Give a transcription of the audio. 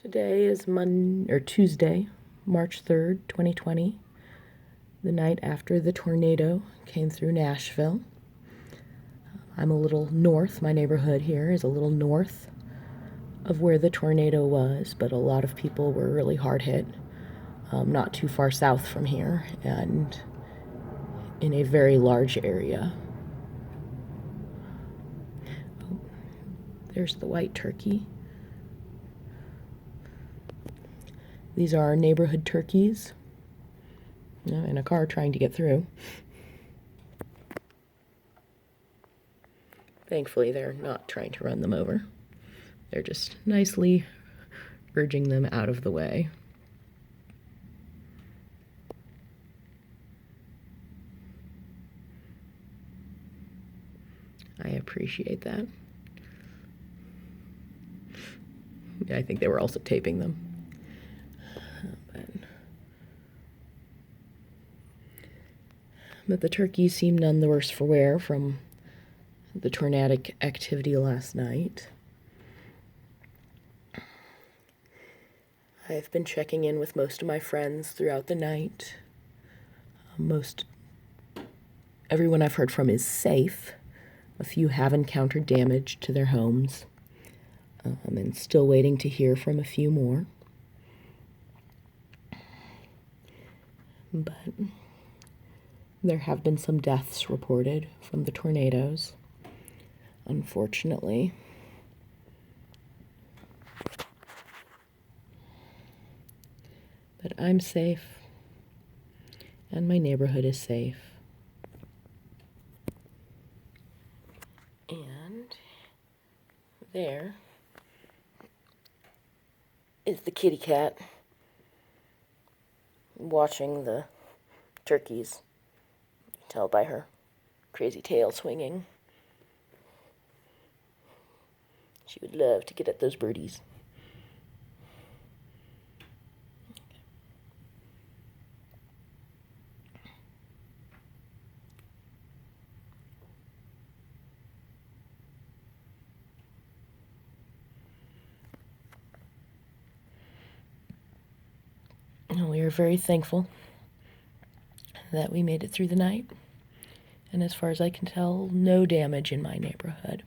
Today is Tuesday, March 3rd, 2020, the night after the tornado came through Nashville. I'm a little north. My neighborhood here is a little north of where the tornado was, but a lot of people were really hard hit, not too far south from here and in a very large area. There's the white turkey. These are our neighborhood turkeys, in a car trying to get through. Thankfully, they're not trying to run them over. They're just nicely urging them out of the way. I appreciate that. I think they were also taping them. But the turkeys seem none the worse for wear from the tornadic activity last night. I've been checking in with most of my friends throughout the night. Everyone I've heard from is safe. A few have encountered damage to their homes. And still waiting to hear from a few more. But there have been some deaths reported from the tornadoes, unfortunately. But I'm safe, and my neighborhood is safe. And there is the kitty cat watching the turkeys. You can tell by her crazy tail swinging. She would love to get at those birdies. We are very thankful that we made it through the night. And as far as I can tell, no damage in my neighborhood.